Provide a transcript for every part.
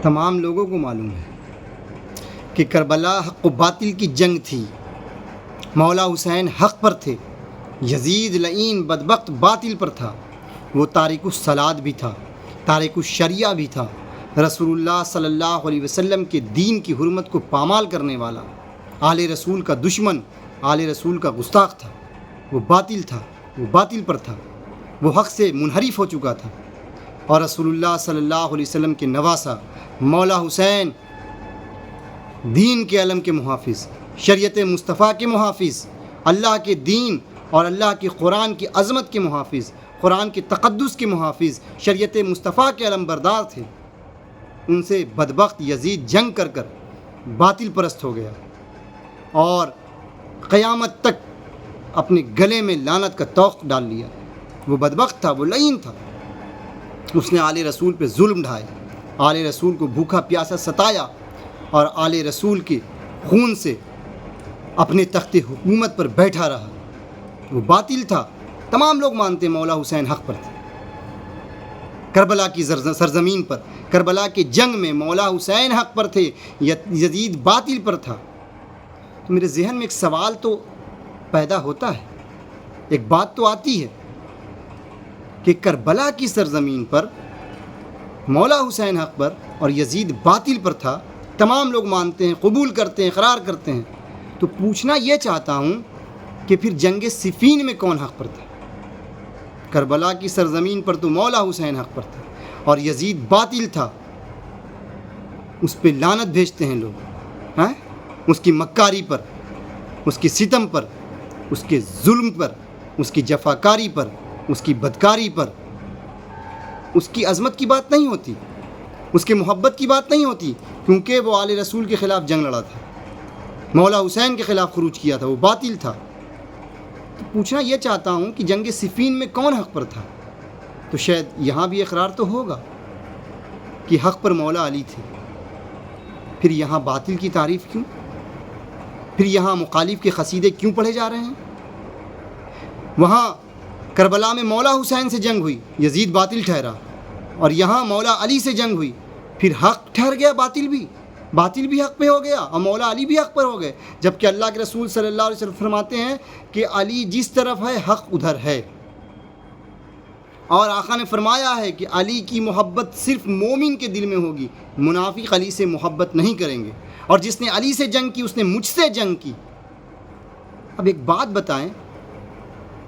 تمام لوگوں کو معلوم ہے کہ کربلا حق و باطل کی جنگ تھی۔ مولا حسین حق پر تھے، یزید لعین بدبخت باطل پر تھا۔ وہ تارک الصلاۃ بھی تھا، تارک الشریعہ بھی تھا، رسول اللہ صلی اللہ علیہ وسلم کے دین کی حرمت کو پامال کرنے والا، آل رسول کا دشمن، آل رسول کا گستاخ تھا۔ وہ باطل تھا، وہ باطل پر تھا، وہ حق سے منحرف ہو چکا تھا۔ اور رسول اللہ صلی اللہ علیہ وسلم کے نواسا مولا حسین دین کے علم کے محافظ، شریعت مصطفیٰ کے محافظ، اللہ کے دین اور اللہ کے قرآن کی عظمت کے محافظ، قرآن کے تقدس کے محافظ، شریعت مصطفیٰ کے علم بردار تھے۔ ان سے بدبخت یزید جنگ کر کر باطل پرست ہو گیا اور قیامت تک اپنے گلے میں لعنت کا طوق ڈال لیا۔ وہ بدبخت تھا، وہ لعین تھا، اس نے آل رسول پہ ظلم ڈھائے، آل رسول کو بھوکا پیاسا ستایا اور آل رسول کے خون سے اپنے تخت حکومت پر بیٹھا رہا۔ وہ باطل تھا، تمام لوگ مانتے ہیں مولا حسین حق پر تھے۔ کربلا کی سرزمین پر، کربلا کے جنگ میں مولا حسین حق پر تھے، یزید باطل پر تھا۔ تو میرے ذہن میں ایک سوال تو پیدا ہوتا ہے، ایک بات تو آتی ہے کہ کربلا کی سرزمین پر مولا حسین حق پر اور یزید باطل پر تھا، تمام لوگ مانتے ہیں، قبول کرتے ہیں، اقرار کرتے ہیں۔ تو پوچھنا یہ چاہتا ہوں کہ پھر جنگ صفین میں کون حق پر تھا؟ کربلا کی سرزمین پر تو مولا حسین حق پر تھا اور یزید باطل تھا، اس پہ لعنت بھیجتے ہیں لوگ، اس کی مکاری پر، اس کے ستم پر، اس کے ظلم پر، اس کی جفاکاری پر، اس کی بدکاری پر۔ اس کی عظمت کی بات نہیں ہوتی، اس کے محبت کی بات نہیں ہوتی، کیونکہ وہ آل رسول کے خلاف جنگ لڑا تھا، مولا حسین کے خلاف خروج کیا تھا، وہ باطل تھا۔ تو پوچھنا یہ چاہتا ہوں کہ جنگ صفین میں کون حق پر تھا؟ تو شاید یہاں بھی اقرار تو ہوگا کہ حق پر مولا علی تھے۔ پھر یہاں باطل کی تعریف کیوں؟ پھر یہاں مخالف کے قصیدے کیوں پڑھے جا رہے ہیں؟ وہاں کربلا میں مولا حسین سے جنگ ہوئی، یزید باطل ٹھہرا، اور یہاں مولا علی سے جنگ ہوئی، پھر حق ٹھہر گیا، باطل بھی حق پہ ہو گیا اور مولا علی بھی حق پر ہو گئے، جبکہ اللہ کے رسول صلی اللہ علیہ وسلم فرماتے ہیں کہ علی جس طرف ہے حق ادھر ہے، اور آقا نے فرمایا ہے کہ علی کی محبت صرف مومن کے دل میں ہوگی، منافق علی سے محبت نہیں کریں گے، اور جس نے علی سے جنگ کی اس نے مجھ سے جنگ کی۔ اب ایک بات بتائیں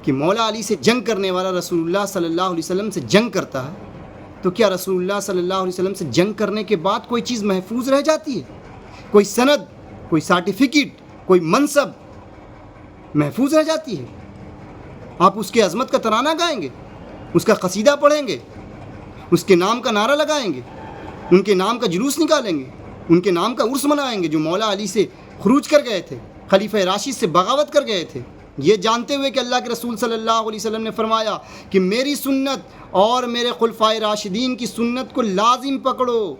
کہ مولا علی سے جنگ کرنے والا رسول اللہ صلی اللہ علیہ وسلم سے جنگ کرتا ہے، تو کیا رسول اللہ صلی اللہ علیہ وسلم سے جنگ کرنے کے بعد کوئی چیز محفوظ رہ جاتی ہے؟ کوئی سند، کوئی سرٹیفکیٹ، کوئی منصب محفوظ رہ جاتی ہے؟ آپ اس کی عظمت کا ترانہ گائیں گے، اس کا قصیدہ پڑھیں گے، اس کے نام کا نعرہ لگائیں گے، ان کے نام کا جلوس نکالیں گے، ان کے نام کا عرس منائیں گے جو مولا علی سے خروج کر گئے تھے، خلیفہ راشد سے بغاوت کر گئے تھے، یہ جانتے ہوئے کہ اللہ کے رسول صلی اللہ علیہ وسلم نے فرمایا کہ میری سنت اور میرے خلفائے راشدین کی سنت کو لازم پکڑو۔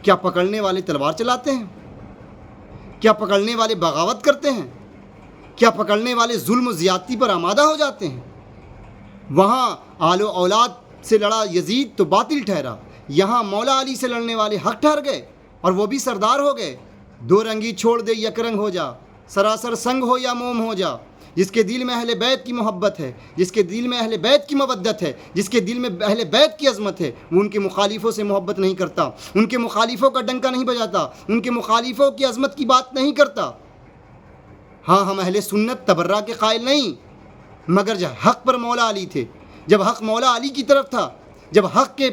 کیا پکڑنے والے تلوار چلاتے ہیں؟ کیا پکڑنے والے بغاوت کرتے ہیں؟ کیا پکڑنے والے ظلم و زیادتی پر آمادہ ہو جاتے ہیں؟ وہاں آل و اولاد سے لڑا یزید تو باطل ٹھہرا، یہاں مولا علی سے لڑنے والے حق ٹھہر گئے اور وہ بھی سردار ہو گئے۔ دو رنگی چھوڑ دے یک رنگ ہو جا، سراسر سنگ ہو یا موم ہو جا۔ جس کے دل میں اہل بیت کی محبت ہے، جس کے دل میں اہل بیت کی مودت ہے، جس کے دل میں اہل بیت کی عظمت ہے، وہ ان کے مخالفوں سے محبت نہیں کرتا، ان کے مخالفوں کا ڈنکا نہیں بجاتا، ان کے مخالفوں کی عظمت کی بات نہیں کرتا۔ ہاں، ہم اہل سنت تبرہ کے قائل نہیں، مگر جب حق پر مولا علی تھے، جب حق مولا علی کی طرف تھا، جب حق کے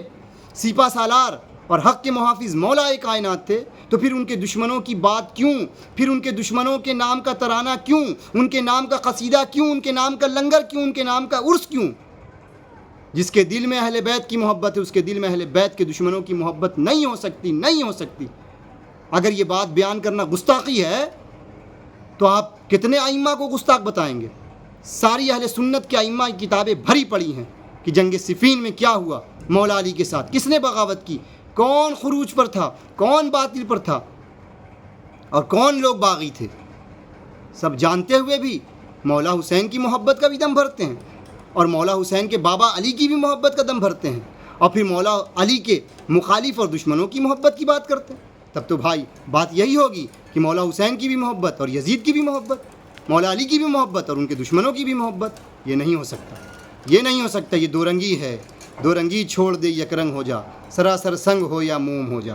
سپہ سالار اور حق کے محافظ مولا کائنات تھے، تو پھر ان کے دشمنوں کی بات کیوں؟ پھر ان کے دشمنوں کے نام کا ترانہ کیوں؟ ان کے نام کا قصیدہ کیوں؟ ان کے نام کا لنگر کیوں؟ ان کے نام کا عرس کیوں؟ جس کے دل میں اہل بیت کی محبت ہے، اس کے دل میں اہل بیت کے دشمنوں کی محبت نہیں ہو سکتی، نہیں ہو سکتی۔ اگر یہ بات بیان کرنا گستاخی ہے تو آپ کتنے ائمہ کو گستاخ بتائیں گے؟ ساری اہل سنت کے ائمہ کی کتابیں بھری پڑی ہیں کہ جنگ صفین میں کیا ہوا، مولا علی کے ساتھ کس نے بغاوت کی، کون خروج پر تھا، کون باطل پر تھا، اور کون لوگ باغی تھے۔ سب جانتے ہوئے بھی مولا حسین کی محبت کا بھی دم بھرتے ہیں، اور مولا حسین کے بابا علی کی بھی محبت کا دم بھرتے ہیں، اور پھر مولا علی کے مخالف اور دشمنوں کی محبت کی بات کرتے ہیں، تب تو بھائی بات یہی ہوگی کہ مولا حسین کی بھی محبت اور یزید کی بھی محبت، مولا علی کی بھی محبت اور ان کے دشمنوں کی بھی محبت۔ یہ نہیں ہو سکتا، یہ نہیں ہو سکتا، یہ دو رنگی ہے، دو رنگی چھوڑ دے یک رنگ ہو جا، سراسر سنگ ہو یا موم ہو جا۔